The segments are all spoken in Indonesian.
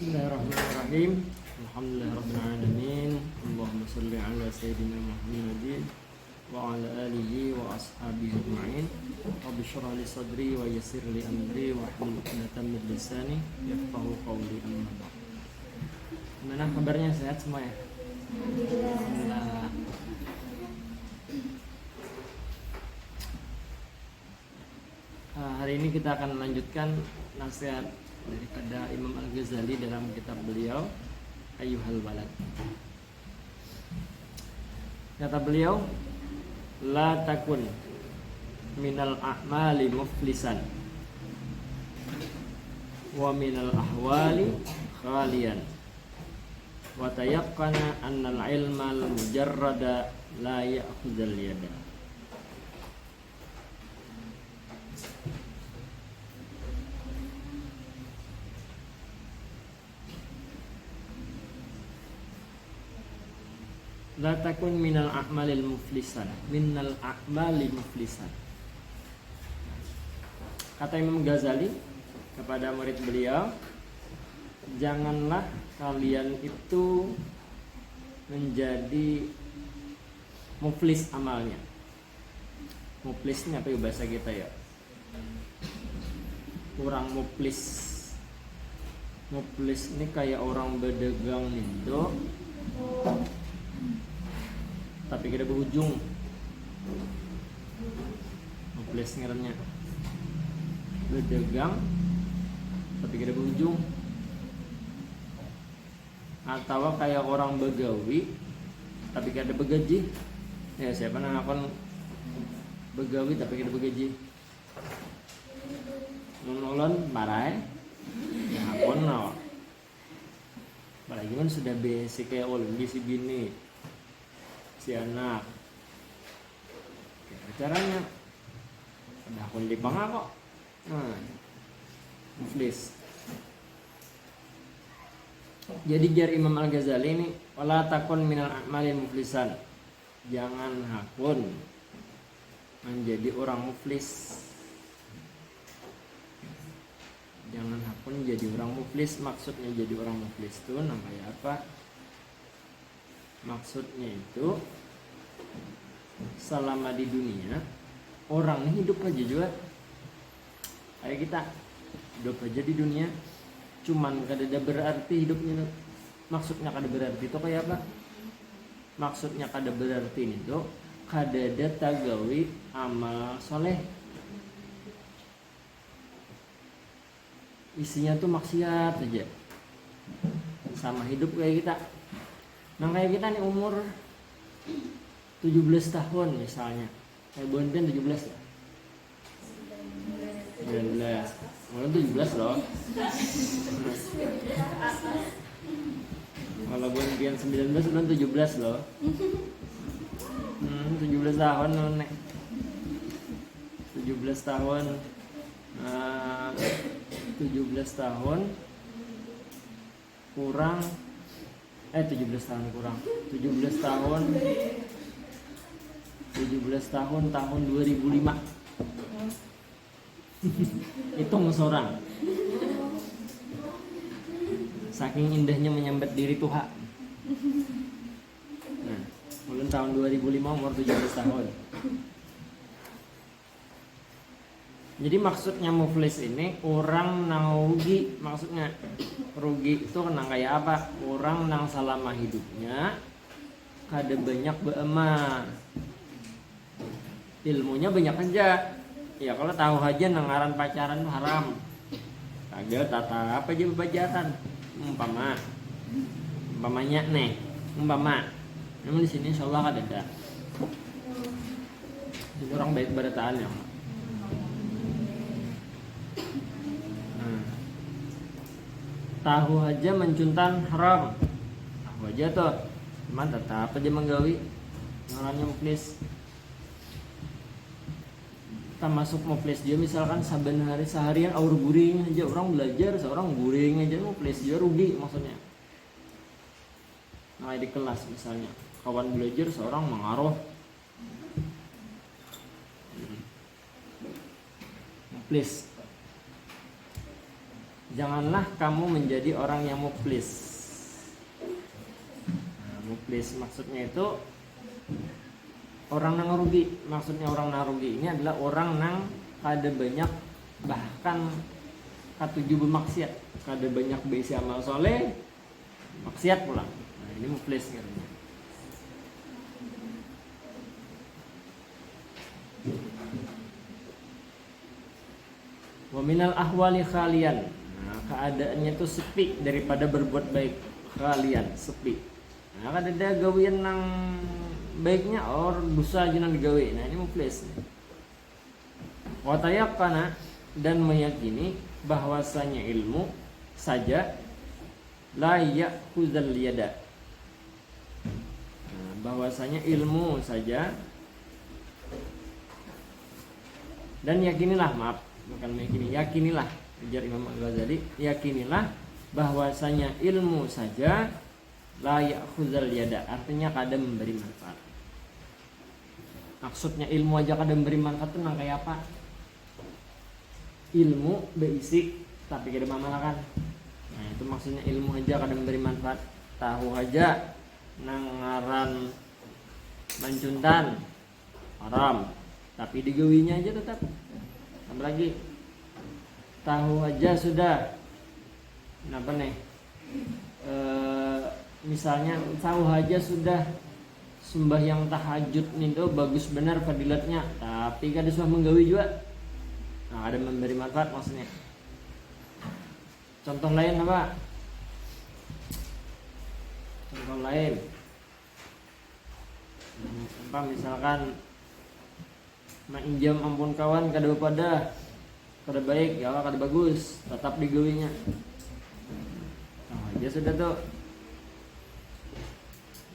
Bismillahirrahmanirrahim. Alhamdulillahirabbil alamin. Allahumma shalli ala sayyidina Muhammadin wa ala alihi wa ashabihi ajma'in. Rabbi shrah li sadri wa yassir li amri wa hlul 'uqdatam min lisani yafqahu qawli. Amma ba'd. Gimana kabarnya, sehat semua ya? Alhamdulillah. Hari ini kita akan melanjutkan nasihat daripada Imam Al-Ghazali dalam kitab beliau Ayyuhal Walad. Kata beliau, la takun minal a'mali muflisan wa minal ahwali khalian wa tayaqqana annal ilmal mujarrada la ya'khudhal yada. La takun minal a'malil muflisan. Minal a'mali muflisan. Kata Imam Ghazali kepada murid beliau, janganlah kalian itu menjadi muflis amalnya. Muflis ini apa ya bahasa kita ya? Kurang muflis. Muflis ini kayak orang berdagang itu, tapi kita berujung. Muflis ngarannya berdagang tapi kita berujung. Atau kayak orang begawi tapi kita begaji. Ya siapa nang akan begawi tapi kita begaji. Nolon barai ya akon nawa. Apalagi kan sudah basic kayak si bini, si anak. Caranya ada akun di bangga kok. Muflis. Jadi jar Imam Al-Ghazali ini, wala takun minal a'malil muflisan. Jangan hakun menjadi orang muflis. Jangan hakun jadi orang muflis. Maksudnya jadi orang muflis itu namanya apa? Maksudnya itu selama di dunia orang ini hidup aja juga kayak kita hidup aja di dunia, cuman kada berarti hidupnya. Maksudnya kada berarti itu kayak apa? Maksudnya kada berarti itu kada ada tagawi amal soleh, isinya tuh maksiat aja, sama hidup kayak kita. Nah kayak kita nih umur 17 tahun misalnya, kayak Bonten 17 ya? 19, malah 17 loh. Kalau Bonten 19 udah 17 loh. 17 tahun loh nek. 17 tahun 17 tahun kurang 17 tahun kurang 17 tahun 17 tahun tahun 2005. Hitung seorang. Saking indahnya menyambat diri Tuhan. Nah, mulai tahun 2005 umur 17 tahun. Jadi maksudnya muflis ini orang nang rugi. Maksudnya rugi itu kena kayak apa? Orang nang selama hidupnya kada banyak beema, ilmunya banyak aja. Ya kalau tahu aja nangaran pacaran itu haram, kagak tata apa aja bebajaran. Umpamanya nih, namun di sini insyaallah kada ada. Jadi orang baik berataan ya. Tahu aja mencuntan haram, tahu aja tuh, cuman tetap aja menggawi, ngarannya muflis. Kita masuk muflis dia misalkan saben hari seharian aur guring aja, orang belajar seorang guring aja muflis dia rugi maksudnya. Nah di kelas misalnya kawan belajar seorang mengaruh muflis. janganlah kamu menjadi orang yang muflis. Muflis maksudnya itu orang nang rugi. Maksudnya orang nang rugi ini adalah orang nang kada banyak bahkan katuju bermaksiat, kada banyak beisi amal soleh, maksiat pula. Nah, ini muflis katanya. Wa minal ahwali khalian. Nah, keadaannya itu sepi daripada berbuat baik. Khalian, sepi. Nah, kan ada gawian nang baiknya or dosa aja nang digawe. Nah, ini muflis. Wa tayaqqana, dan meyakini bahwasanya ilmu saja la ya'khuzal yada. Nah, bahwasanya ilmu saja dan yakinilah, maaf, bukan meyakini, yakinilah, ujar Imam Al-Ghazali, yakinilah bahwasanya ilmu saja la ya'khuzal yada, artinya kada memberi manfaat. Maksudnya ilmu aja kada memberi manfaat itu nang kayak apa? Ilmu beisi tapi kada mamalkan. Nah, itu maksudnya ilmu aja kada memberi manfaat. Tahu aja nang ngaran mancuntan haram, tapi digawinya aja tetap. Apalagi tahu aja sudah apa nih? Misalnya tahu aja sudah sembahyang tahajud nih tuh bagus benar fadilatnya, tapi kada suah menggawi juga. Nah, ada memberi manfaat maksudnya. Contoh lain apa? Contoh lain apa, misalkan mainjam ampun kawan kada kada baik ya, kada bagus, tetap digawinya. Nah, dia sudah tuh.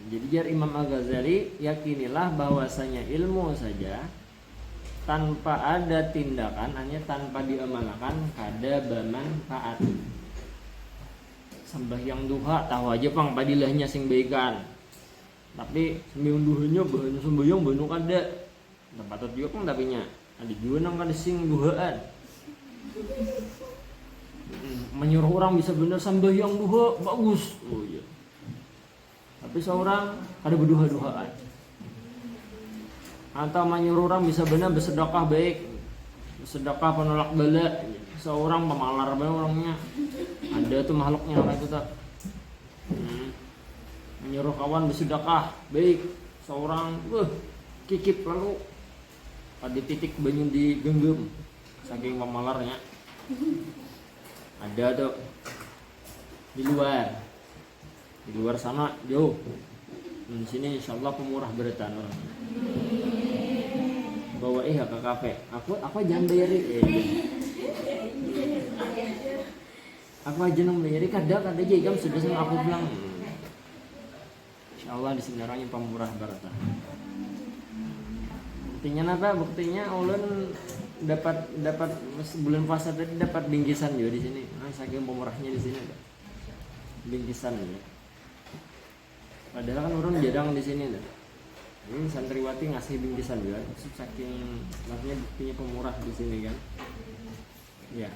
Jadi jar Imam Al-Ghazali, yakinilah bahwasanya ilmu saja tanpa ada tindakan, hanya tanpa diamalkan, kada bermanfaat. Sembahyang duha tahu aja pang padilahnya sing baikan, tapi sembahyang duhanya bahan sembahyang banu kada. Patut juga pang tapinya ada juga nang kada sing duhaan. Menyuruh orang bisa bener sembahyang duha bagus. Oh iya. Tapi seorang kada berduha-duhaan. Atau menyuruh orang bisa benar bersedekah baik, bersedekah penolak bala. Seorang pemalar banget orangnya. Ada tuh makhluknya kayak itu tak. Menyuruh kawan bersedekah baik, seorang kikip lalu pada titik banyu digenggam saking pemalarnya. Ada tuh di luar sana jauh. Di sini insyaallah pemurah beratan orang. Bawa ke kafe. Aku jangan bayari. Aku aja nang bayari kada jam sudah sama aku bilang. Insyaallah di sini orangnya pemurah beratan. Buktinya apa? Buktinya ulun dapat bulan puasa tadi dapat bingkisan juga di sini. Nah, saking pemurahnya di sini ada bingkisan ya. Padahal kan orang jarang di sini dah. Ini santriwati ngasih bingkisan juga, saking maksudnya buktinya pemurah di sini kan. Ya.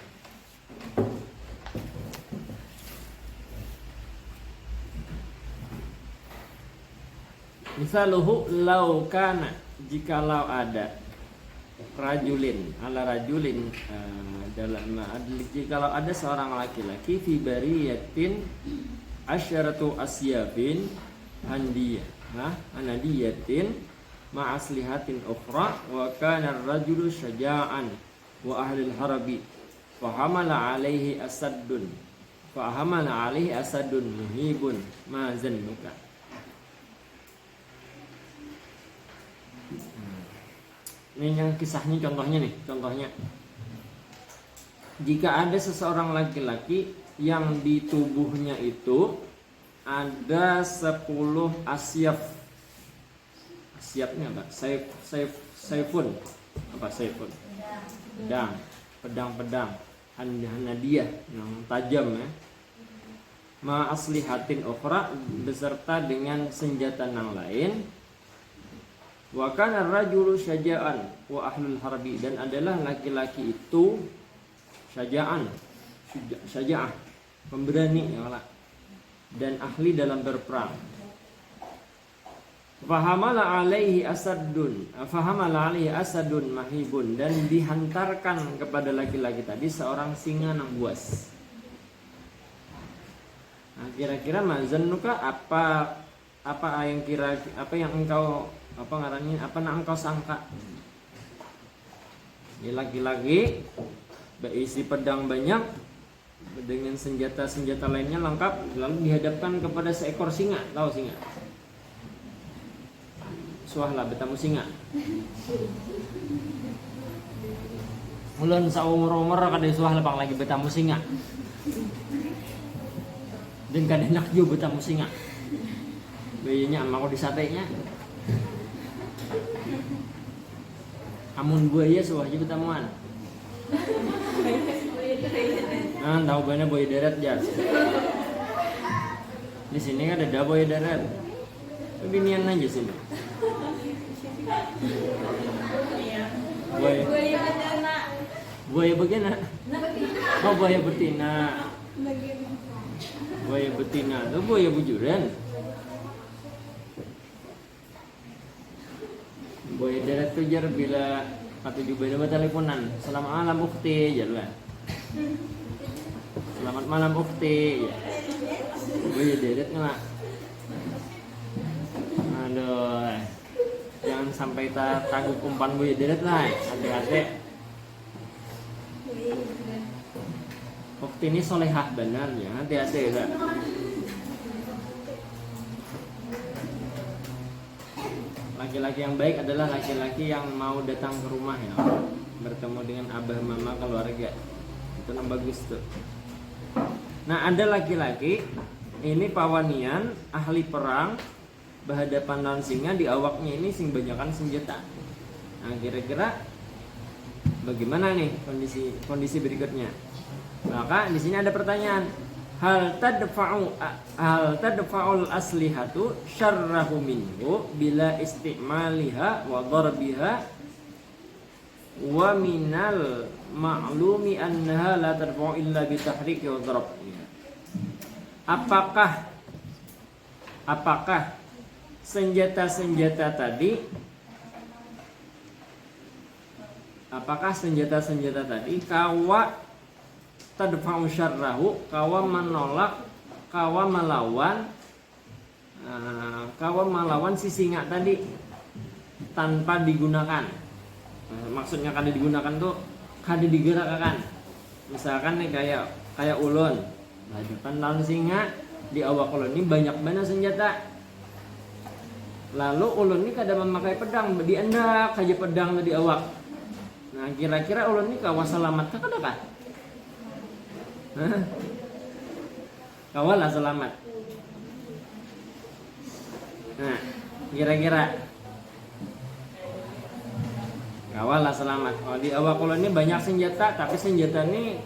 Misaluhu lau kana, jikalau ada rajulin ala rajulin dalam jikalau ada seorang laki-laki fi bariyatin asyaratu asyafin handiyah anadiyatin ma'aslihatin ukhra wa kana ar-rajulu syaja'an wa ahlul harabi fa hamala alaihi asadun muhibun ma zannuka. Ini yang kisahnya contohnya jika ada seseorang laki-laki yang di tubuhnya itu ada 10 asyaf. Asyafnya apa? Saifun. Apa saifun? Pedang. Hanadiyah yang tajam ya. Ma aslihatin ukhra, beserta dengan senjata yang lain. Wa kana ar-rajulu syaja'an wa ahlul harbi, dan adalah laki-laki itu syaja'an, syaja'ah, pemberani ya Allah, dan ahli dalam berperang. Fahamala alaihi asadun mahibun, dan dihantarkan kepada laki-laki tadi seorang singa yang buas. Nah, kira-kira mazannuka apa yang engkau engkau sangka? Ini laki-laki berisi pedang banyak dengan senjata-senjata lainnya lengkap, lalu dihadapkan kepada seekor singa. Tahu singa? Suahlah bertamu singa. Ulun saumur-umur kada suah lepang lagi bertamu singa. Dan kada enak juga bertamu singa. Bayanya mau disatenya. Amun buaya suah aja bertamuan. Nah, tahu banyak buaya darat jas. Di sini kan ada buaya darat. Binian aja sini. Buaya betina. Oh, buaya betina. Buaya betina itu buaya bujuran. Buaya darat tuh jar bila atau juga ada teleponan. Selamat malam ukti jalan. Selamat malam ukti. Buaya darat nggak? Aduh, jangan sampai tangguh umpan buaya darat lah, hati-hati. Ukti ini solehah benar ya, hati-hati ya. Laki-laki yang baik adalah laki-laki yang mau datang ke rumah ya, bertemu dengan abah mama keluarga. Itu yang bagus tuh. Nah, ada laki-laki ini pawanian ahli perang berhadapan lawan singa, di awaknya ini sing banyakan senjata. Nah, kira-kira bagaimana nih kondisi berikutnya? Maka di sini ada pertanyaan. Hal tadfa'ul aslihatu syarrahu minhu bila istimaliha wa darbiha wa minal ma'lumi annaha la tadfa'u illa bi tahrik wa darb. Apakah senjata-senjata tadi kawa tadfa'u syarrahu, kawa menolak, kawa melawan si singa tadi tanpa digunakan. Maksudnya kada digunakan tuh kada digerakkan. Misalkan nih kayak ulun hadapan lawan singa, di awak ulun ini banyak banget senjata. Lalu ulun ini kada memakai pedang, diendak aja pedang di awak. Nah, kira-kira ulun ini kawa selamat kada kah? Kawalah selamat. Nah, kira-kira kawalah selamat. Oh, di awak ulun ini banyak senjata, tapi senjata ini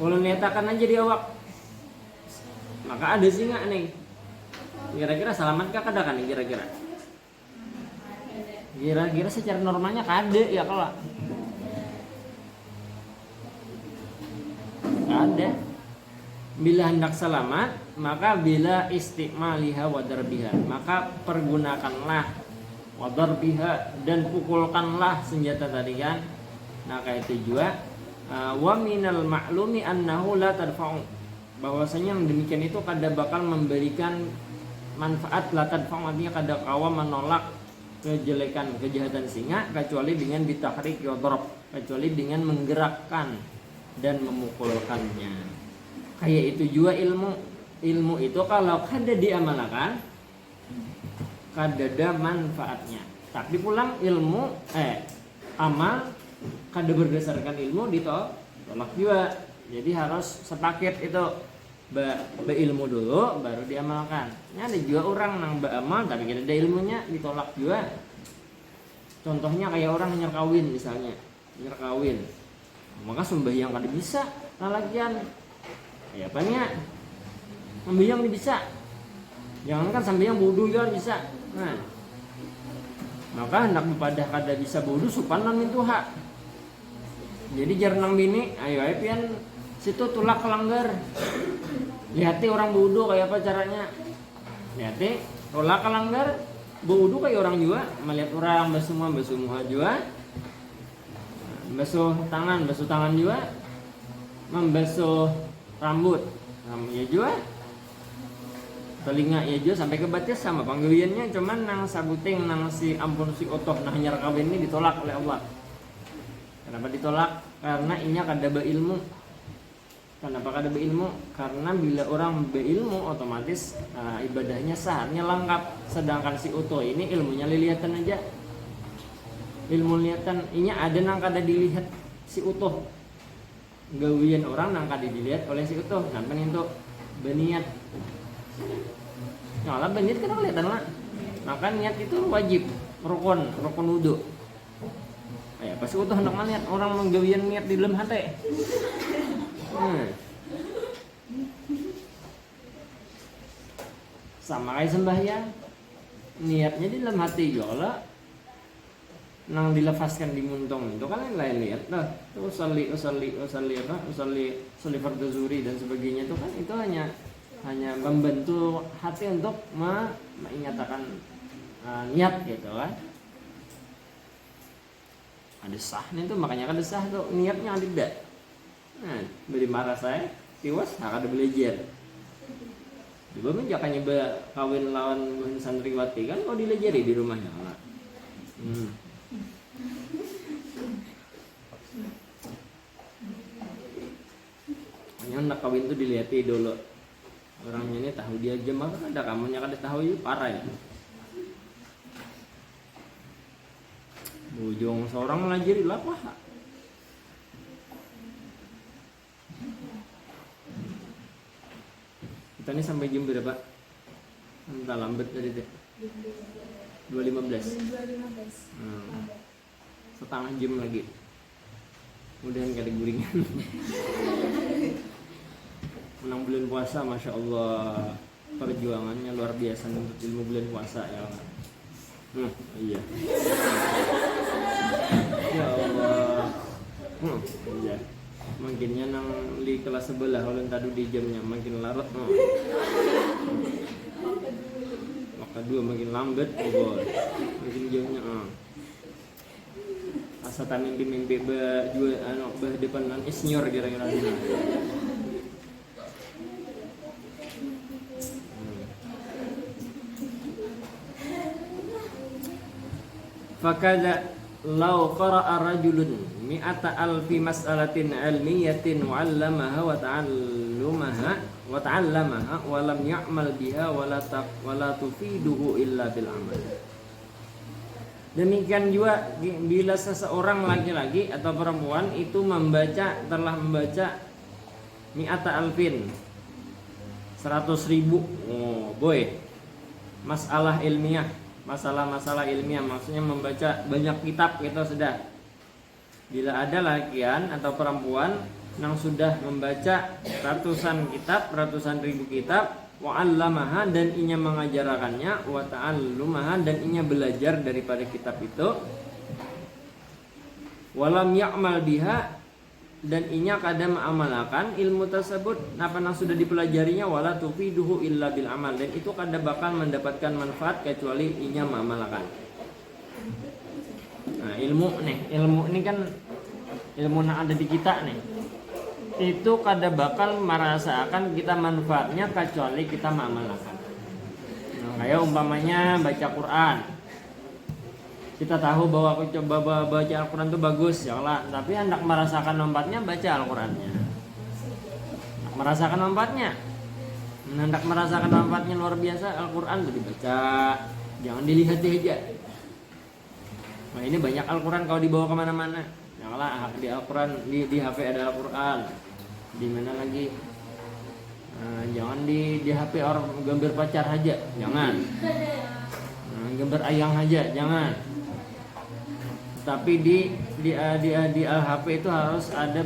ulun nyatakan aja di awak. Maka ada singa nih. Kira-kira selamatkah kada kan kira-kira? Kira-kira secara normalnya kada ya kalau. Kada. Bila hendak selamat, maka bila istimaliha wa darbiha, maka pergunakanlah wa darbiha dan pukulkanlah senjata tadi kan. Nah, kayak itu juga wa minal ma'lumi annahu la tadfa'u, bahwasanya yang demikian itu kada bakal memberikan manfaat. La tadfa'u artinya kada kawa menolak kejelekan, kejahatan singa, kecuali dengan bitahrik wa darb, kecuali dengan menggerakkan dan memukulkannya. Kayak itu juga ilmu itu kalau kada diamalkan kada ada manfaatnya. Tapi pulang amal kada berdasarkan ilmu ditolak juga. Jadi harus sepaket itu berilmu dulu baru diamalkan. Ini ada juga orang yang beramal tapi kada ada ilmunya ditolak juga. Contohnya kayak orang nyerkawin misalnya, nyerkawin. Maka sembahyang kada bisa, lalagian ya apa nih? Sembahyang bisa. Jangan kan sembahyang wudu juga bisa. Nah, maka hendak bepadah kada bisa wudu supanan itu hak. Jadi jarang bini, ayo pian situ tulak kelanggar. Lihati orang berwudu kayak apa caranya. Lihati tulak kelanggar berwudu kayak orang juga. Melihat orang basuh muka juga. Basuh tangan juga. Membasuh rambut ya juga. Telinga ya juga sampai ke batis sama panggilannya, cuman nang sabuting nang si ampun si otoh nah nyar kawin ini ditolak oleh Allah. Kenapa ditolak? Karena inya kada beilmu. Kenapa kada beilmu? Karena bila orang beilmu otomatis ibadahnya sahnya lengkap. Sedangkan si otoh ini ilmunya lilihatan aja. Ilmu lihatan inya ada nang kada dilihat si utuh. Gawian orang nang kada dilihat oleh si utuh. Sampai itu beniat. Nah, beniat kan kelihatan lah. Maka niat itu wajib, rukun wudu. Kayak pasti utuh hendak melihat orang menggawian niat di dalam hati. Sama kayak sembahyang. Niatnya di dalam hati juga lah. Nang dilepaskan di muntung itu kan lain lihat dah. Usalli fardu zuhri dan sebagainya itu kan itu hanya membantu hati untuk mengingatkan niat gitu kan. Ada sahnya tuh, makanya kan ada sah tuh niatnya ada. Nah, beri marah saya tiwas ada belajar. Coba menjakannya kawin lawan santriwati kan kau dilejari di rumahnya lah. Hanya nak kawin tuh dilihati dulu. Orangnya ini tahu dia jemaah kan ada kamunya kada tahu itu parah ya. Bujung seorang melajari lah apa? Kita ini sampai jam berapa? Entah lambat tadi deh. 2.15. Setengah jam lagi. Mudahan kada guringan. Menang bulan puasa, masya Allah, perjuangannya luar biasa untuk ilmu bulan puasa ya. Iya. Ya Allah. Iya. Makinnya nang di kelas sebelah ulun tadu di jamnya makin larut. Maka dua makin lambat, makin jamnya. Asa mimpi jual depan senior kira-kira. Fakada law qara'a rajulun mi'ata alfi mas'alatin ilmiyatin wa 'allamaha wa ta'allamaha wa lam ya'mal biha wa la tufiduhu illa bil amal. Demikian juga bila seseorang laki-laki atau perempuan itu telah membaca mi'ata alfin 100.000 masalah ilmiah, masalah-masalah ilmiah, maksudnya membaca banyak kitab gitu sudah. Bila ada lakian atau perempuan yang sudah membaca ratusan ribu kitab, wa 'allamaha dan inya mengajarkannya, wa ta'allumaha dan inya belajar daripada kitab itu, walam ya'mal biha dan inya kadang mengamalkan ilmu tersebut apa yang sudah dipelajarinya, wala tufiduhu illa bil amal dan itu kadang bakal mendapatkan manfaat kecuali inya mengamalkan. Nah, ilmu ini kan ilmu yang ada di kita nih. Itu kadang bakal merasakan kita manfaatnya kecuali kita mengamalkan. Nah, kayak umpamanya baca Quran. Kita tahu bahwa aku coba baca Al-Quran itu bagus ya Allah, tapi hendak merasakan manfaatnya baca Al-Qurannya. Merasakan manfaatnya. Hendak merasakan manfaatnya luar biasa, Al-Quran itu dibaca, jangan dilihat aja. Nah, ini banyak Al-Quran kalau dibawa kemana-mana. Ya Allah, di Al-Quran di HP ada Al-Quran. Di mana lagi? Jangan di HP orang gambar pacar aja, jangan. Gambar ayang aja, jangan. Tapi di HP itu harus ada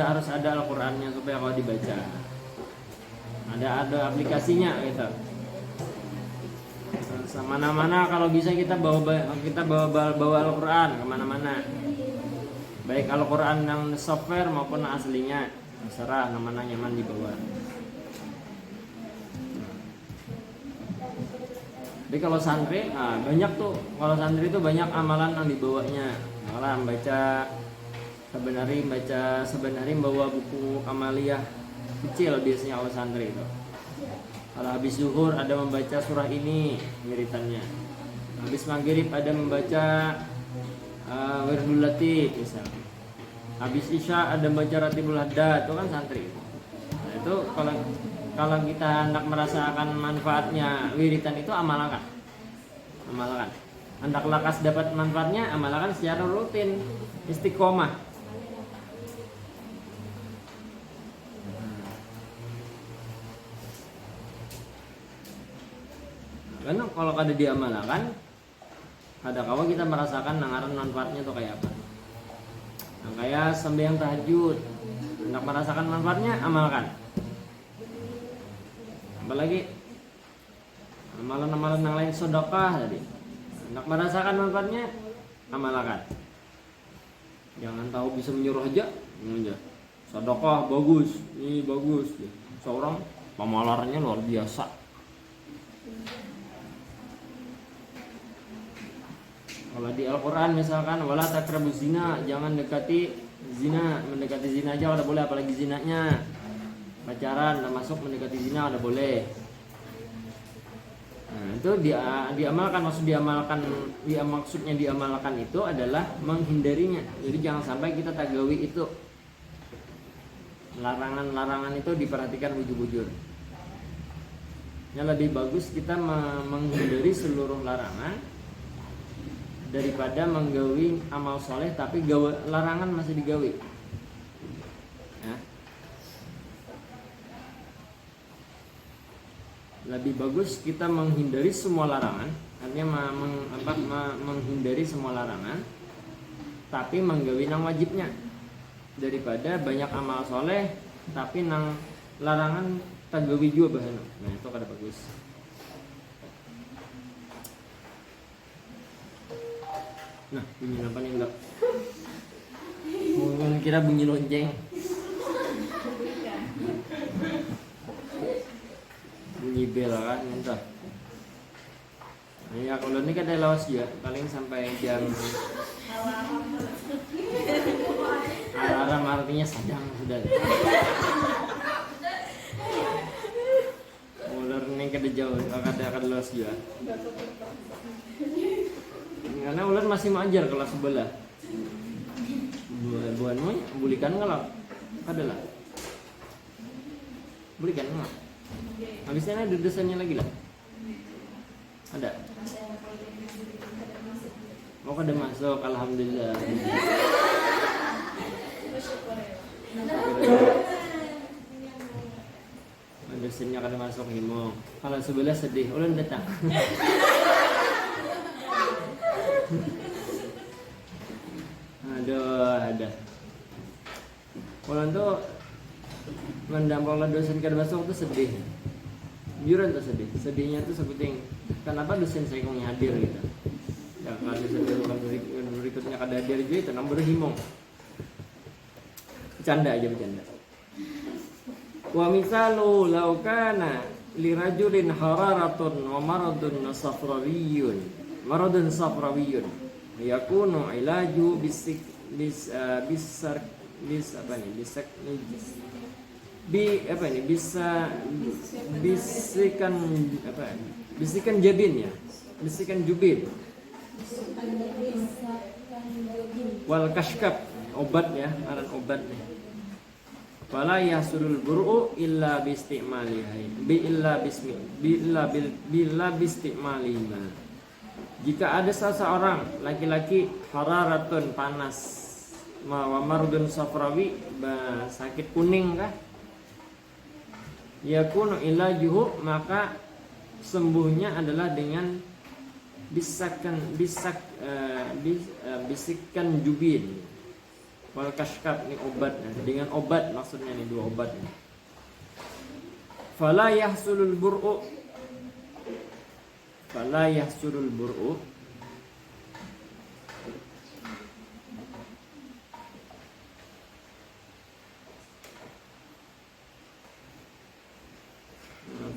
harus ada Al-Qur'annya supaya kalau dibaca. Ada aplikasinya gitu. Mana-mana kalau bisa kita bawa Al-Qur'an kemana-mana. Baik Al-Qur'an yang software maupun aslinya. terserah mana nyaman dibawa. Jadi kalau santri, banyak tuh. Kalau santri itu banyak amalan yang dibawanya. Malah baca sebenarnya bawa buku amaliyah kecil biasanya kalau santri itu. Kalau habis zuhur ada membaca surah ini wiritannya. Habis maghrib ada membaca wirdul latif misalnya. Habis isya ada membaca ratibul haddad, itu kan santri. Nah, itu kalau kita hendak merasakan manfaatnya wiritan itu amalkan. Hendak lakas dapat manfaatnya amalkan secara rutin, istiqomah. Karena kalau kada diamalkan, ada kawan kita merasakan nangaran manfaatnya itu kayak apa. Nah, kayak sembahyang tahajud, hendak merasakan manfaatnya amalkan. Apalagi amalan-amalan yang lain, sedekah tadi, hendak merasakan manfaatnya amalkan. Jangan tahu bisa menyuruh aja. Sedekah bagus, ini bagus. Seorang pamalarannya luar biasa. Kalau di Al-Quran misalkan wala taqrabu zina, jangan dekati zina. Mendekati zina aja udah boleh, apalagi zinanya pacaran, termasuk mendekati zina udah boleh. Nah, itu diamalkan. Maksudnya diamalkan itu adalah menghindarinya. Jadi jangan sampai kita tagawi itu. Larangan-larangan itu diperhatikan bujur-bujur. Yang lebih bagus kita menghindari seluruh larangan daripada menggawi amal soleh tapi larangan masih digawi. Ya. Lebih bagus kita menghindari semua larangan, artinya menghindari semua larangan tapi menggawi nang wajibnya, daripada banyak amal soleh tapi nang larangan tagawi juga bahan. Nah itu kada bagus. Nah, bunyi apa nih enggak? Mungkin kira bunyi lonceng. Bunyi bel kan entah. Nah, ya kalau ini kan ada lawas juga, paling sampai jam. Alarm artinya sedang sudah. Ular ini kada jauh, kada lawas juga. Karena ular masih mengajar kelas sebelah. Buanmu bulikan kalau adalah bulikan enggak? Habisnya ada desainnya lagi lah. Ada. Mau kada masuk, alhamdulillah. Desainnya kada masuk himo. Kalau sebelah sedih, ulan datang. Ada. Kalau tuh mendampaklah dosen kada masuk tuh sedih. Juran tuh sedih. Sedihnya tuh sebuting kenapa dosen saya kong hadir gitu. Ya kalau dosen berikutnya kada hadir juga itu nang berhimong. Bercanda. Wa misalu law kana lirajulin hararatun wa maradun safrawiyun yakunu ilaju bisikan jabin ya, bisikan jubin wal kashkab, obat ya, aran obat nih. Fala yasulul bur'u illa bistimalihi. Jika ada seseorang laki-laki hararatun panas, wa mardun safrawi sakit kuning kah, yakunu ilajuhu, maka sembuhnya adalah dengan bisikan jubin wal kashkab, ini obat, dengan obat maksudnya nih, dua obat nih. Fala yahsulul bur'u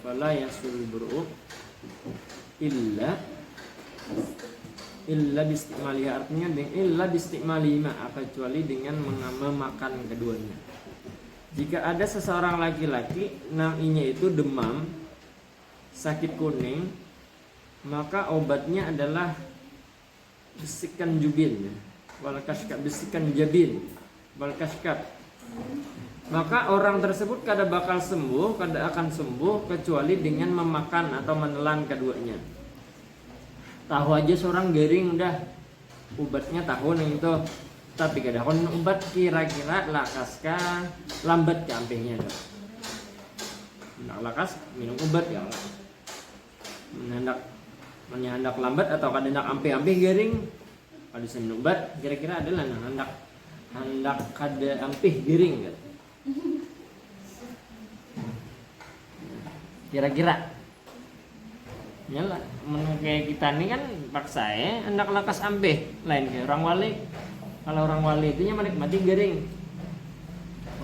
fala yasul bur'u illa bistimaliha, artinya illa bistimaliha, kecuali dengan memakan keduanya. Jika ada seseorang laki-laki namanya itu demam, sakit kuning, maka obatnya adalah bisikan jubin, wal kashkab, bisikan jabin, wal kashkab. Maka orang tersebut kada akan sembuh kecuali dengan memakan atau menelan keduanya. Tahu aja seorang garing udah obatnya tahun itu, tapi kada kon obat kira-kira lakaskah lambat ke ampehnya dah. Nak lakas minum obat ya. Hendak lambat atau kada hendak ampeh-ampeh garing, kada minum obat kira-kira adalah hendak kada ampeh garing kan. Kira-kira nyala kayak kita nih kan paksa hendak lakas ampeh, lain kayak orang wali. Kalau orang wali itu menikmati garing.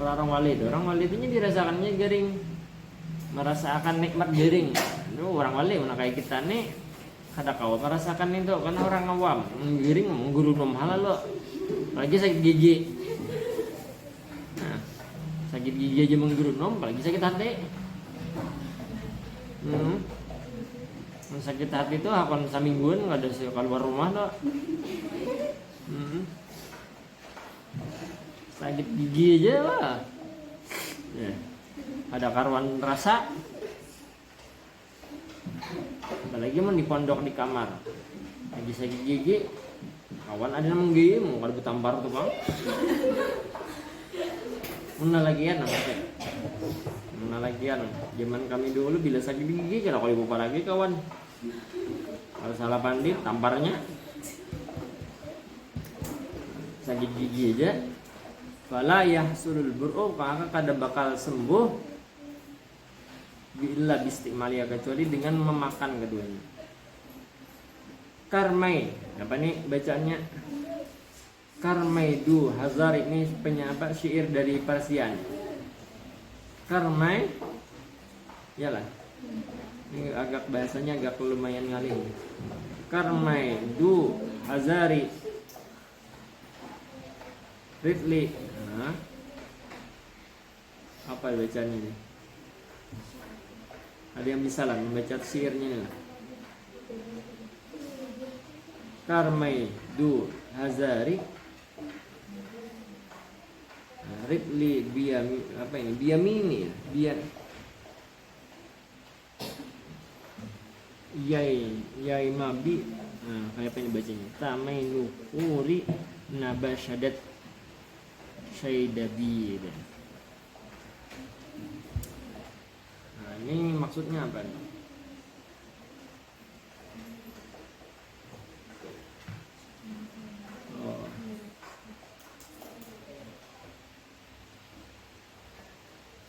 Orang wali itu dirasakannya garing, merasakan nikmat garing. Itu orang wali mana kayak kita nih kada kau merasakan itu, karena orang awam garing mengguru halal lo, apalagi sakit gigi. Nah, sakit gigi aja mengguru apalagi sakit hati. Sakit hati itu akan samingguan nggak ada sih keluar rumah lo. Sakit gigi aja lah ya, ada karuan rasa, apalagi mau di pondok di kamar lagi sakit gigi, kawan ada yang menggigit mau kalau ditampar tuh bang. Mana lagian zaman kami dulu bila sakit gigi kira kali lupa lagi kawan, kalau salah pandit tamparnya sakit gigi aja. Fala yahsulul bur'u, maka kada bakal sembuh bila bistimaliya, kecuali dengan memakan keduanya. Karmai, apa nih bacaannya? Karmaidu Hazar, ini penyapa syair dari Persian. Karmai, yalah. Ini agak bahasanya agak lumayan ngalih. Karmaidu Hazari Ridli. Apa bacaan ini? Ada yang bisa lah membaca syairnya lah. Karmai du Hazari Ridli biyami, apa ini? Biyamini yai mabi. Kayak apa ini bacanya? Tamainu uri nabashadat syaidabi. Nah, ini maksudnya apa nih?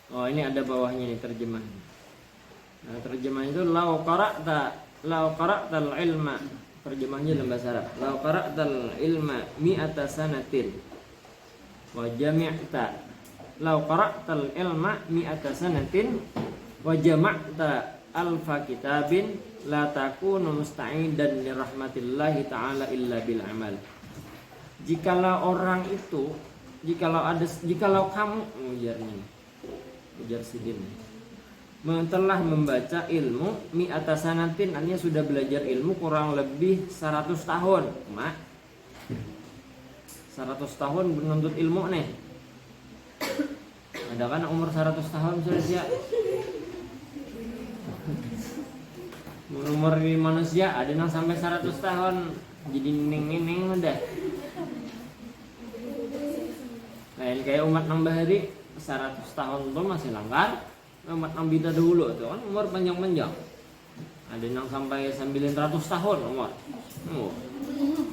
Oh, ini ada bawahnya nih terjemah. Nah, terjemahnya itu lau qara'tal ilma. Terjemahnya dalam bahasa Arab. Lau qara'tal ilma mi'ata sanatin wa jami'ta. Lau qara'tal ilma mi'ata sanatin wa jama'ta alfa kitabin la takunu musta'idan li rahmatillahi ta'ala illa bil amal. Jikalau kamu ujar Sidin telah membaca ilmu mi'ata sanatin, artinya sudah belajar ilmu kurang lebih 100 tahun. Mak 100 tahun menuntut ilmu nih. Ada kan umur 100 tahun sudah siap. Umur di manusia ada yang sampai 100 tahun jadi ning udah. Lain kayak umat nambah hari 100 tahun tuh masih langgar. Umat Nabi dahulu tuh kan umur panjang-panjang. Ada yang sampai 900 tahun umur.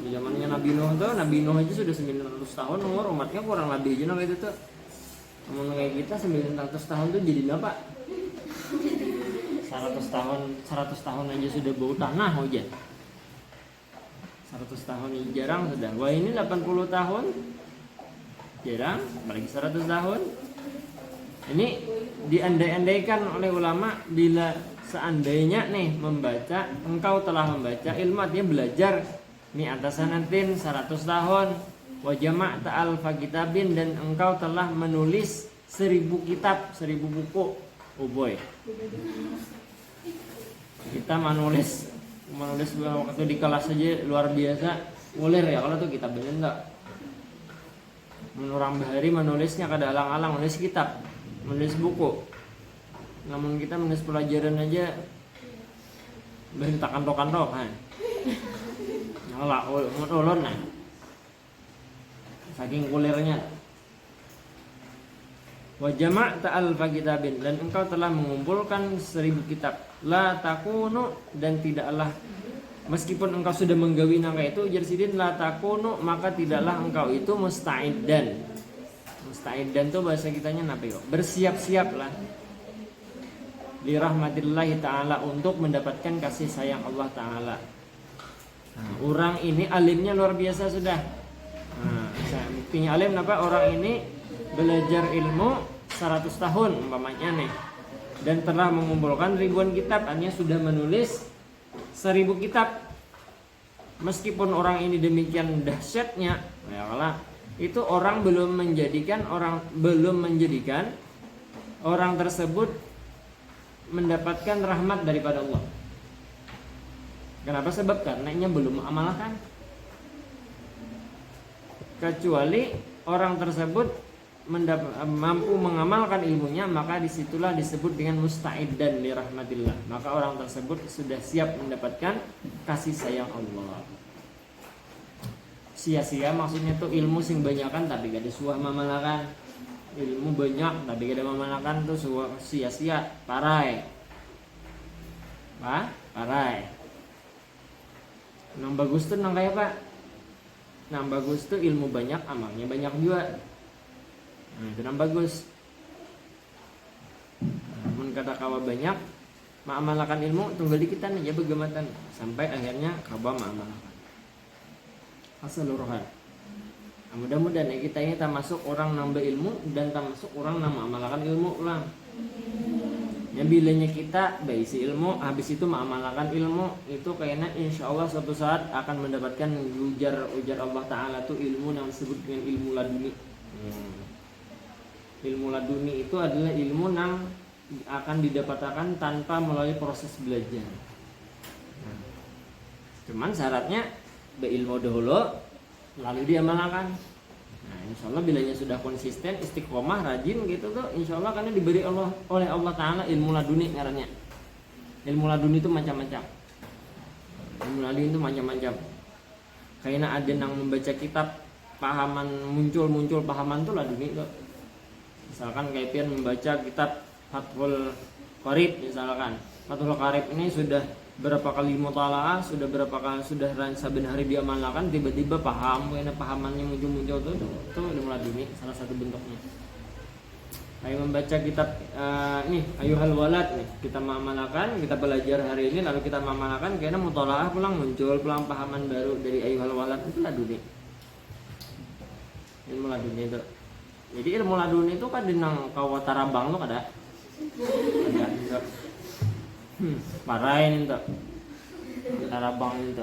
Di zamannya Nabi Nuh aja sudah 900 tahun umur, umatnya kurang lebih aja kayak itu tuh. Namun kayak kita 900 tahun tuh jadi apa? 100 tahun aja sudah bau tanah aja. 100 tahun ini jarang sudah. Wah, ini 80 tahun jarang, apalagi 100 tahun. Ini diandai-andaikan oleh ulama bila seandainya nih membaca, engkau telah membaca ilmu artinya belajar nih atasanatin 100 tahun, wa jama'ta alfa kitabin, dan engkau telah menulis 1000 kitab, 1000 buku. Oh boy, kita menulis waktu di kelas aja luar biasa ulir ya kalau tuh kita bener enggak. Menurang bahari menulisnya kada alang-alang, menulis kitab, menulis buku. Namun kita menulis pelajaran aja bentak kantok-kantok kan. Nyala ulun nah. Saking kulirnya. Wa jama'ta alfa kitabin, dan engkau telah mengumpulkan 1000 kitab. La takunu, dan tidaklah, meskipun engkau sudah menggawi nangka itu, ujar sidin, la takunu, maka tidaklah engkau itu musta'iddan. Musta'iddan tuh bahasa kitanya apa yuk? Bersiap-siap lah li rahmatillahi ta'ala, untuk mendapatkan kasih sayang Allah ta'ala. Nah, orang ini alimnya luar biasa sudah. Nah, buktinya alim apa? Orang ini belajar ilmu 100 tahun umpamanya nih, dan telah mengumpulkan ribuan kitab, artinya sudah menulis 1000 kitab. Meskipun orang ini demikian dahsyatnya, ya Allah, itu orang belum menjadikan orang tersebut mendapatkan rahmat daripada Allah. Kenapa? Sebab karenanya belum mengamalkan. Kecuali orang tersebut mampu mengamalkan ilmunya, maka disitulah disebut dengan musta'iddan li rahmatillah. Maka orang tersebut sudah siap mendapatkan kasih sayang Allah. Sia-sia maksudnya tuh ilmu sing banyakan tapi gak ada suah mamalakan. Ilmu banyak tapi gak ada mamalakan tuh suah sia-sia, parai. Parai. Nang bagus tuh nang kayak Pak. Nang bagus tuh ilmu banyak, amalnya banyak juga. Nah, itu yang bagus. Namun kata kawa banyak, mengamalkan ilmu tunggal dikitan aja begematan sampai akhirnya kawa mengamalkan keseluruhan. Nah, mudah-mudahan kita ini termasuk orang nambah ilmu dan termasuk orang yang mengamalkan ilmu ulang. Ya bilanya kita baisi ilmu, habis itu mengamalkan ilmu, itu kayaknya insya Allah suatu saat akan mendapatkan ujar Allah Ta'ala tuh ilmu yang disebut dengan ilmu laduni. Ilmu laduni itu adalah ilmu yang akan didapatkan tanpa melalui proses belajar. Cuman syaratnya berilmu dahulu lalu diamalkan. Nah, insya Allah bilanya sudah konsisten, istiqomah, rajin gitu tuh, insya Allah karena diberi oleh Allah Ta'ala ilmu laduni ngarannya. Ilmu laduni itu macam-macam. Ilmu laduni itu macam-macam. Kayaknya ada yang membaca kitab pahaman muncul pahaman tuh laduni tuh. Misalkan kayak pian membaca kitab Fathul Qarib misalkan. Fathul Qarib ini sudah berapa kali mutalaah, sudah saben hari diamalkan, tiba-tiba paham, karena pahamannya muncul tuh ilmu laduni salah satu bentuknya. Kayak membaca kitab ini Ayyuhal Walad nih, kita mengamalkan, kita belajar hari ini lalu kita mengamalkan, karena mutalaah pulang pahaman baru dari Ayyuhal Walad, itu laduni. Ilmu laduni itu. Jadi ilmu laduni itu kan dinang kawatarabang tuh ada. Parain itu. Tarabang itu.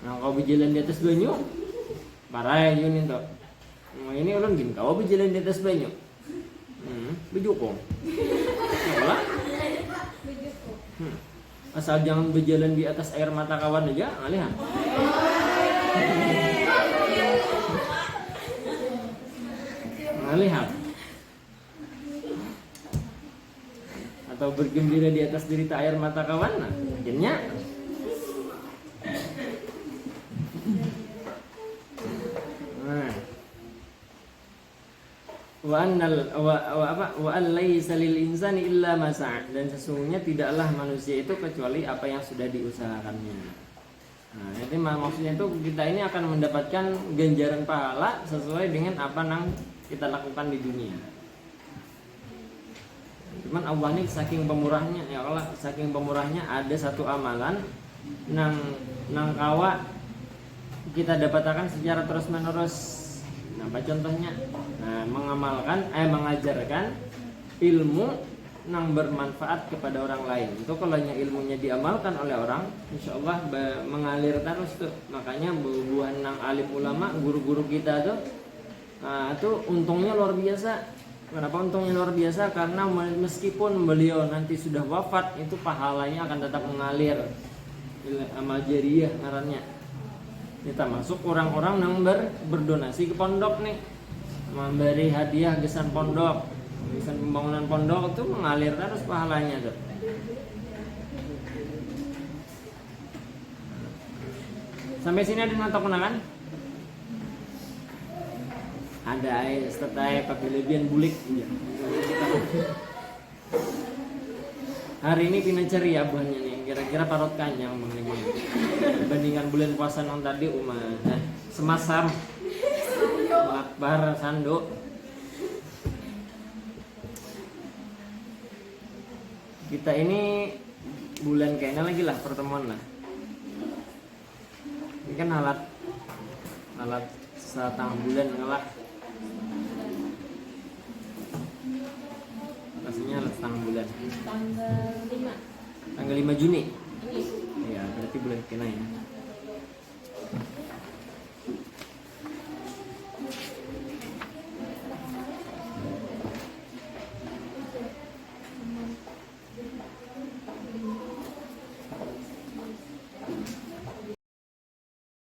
Nah, kau berjalan di atas banyu. Parain yun itu. Nah, ini ulun gin kau berjalan di atas banyu. Bejukong. Apa? Asal jangan berjalan di atas air mata kawan aja, lihat. Lihat atau bergembira di atas derita air mata kawan, nah akhirnya wa an laisa lil insani illa ma sa'a, dan sesungguhnya tidaklah manusia itu kecuali apa yang sudah diusahakannya. Nah, jadi maksudnya itu kita ini akan mendapatkan ganjaran pahala sesuai dengan apa yang kita lakukan di dunia. Cuman Allah ini saking pemurahnya, ya Allah, saking pemurahnya ada satu amalan nang kawa kita dapatkan secara terus menerus. Nah, apa contohnya? Nah, mengajarkan ilmu nang bermanfaat kepada orang lain. Itu kalau ilmunya diamalkan oleh orang, insya Allah mengalir terus tuh. Makanya bubuhan nang alim ulama, guru-guru kita tuh, itu untungnya luar biasa. Kenapa untungnya luar biasa? Karena meskipun beliau nanti sudah wafat, itu pahalanya akan tetap mengalir. Amal jariyah ngarannya. Kita masuk orang-orang yang berdonasi ke pondok nih, memberi hadiah gesan pondok, gesan pembangunan pondok, itu mengalir terus pahalanya tuh. Sampai sini ada yang tahu kan? Ada setetai pavilion bulik. Ya. Hari ini pina ceria buahnya nih. Kira-kira parot kanyang mengenai dibandingkan bulan puasa yang tadi semasam akbar sanduk. Kita ini bulan kayaknya lagi lah pertemuan lah. Ini kan alat setengah bulan ngelah. Rasanya alat setengah bulan. Tanggal 5 Juni. Iya, berarti bulan kena ya.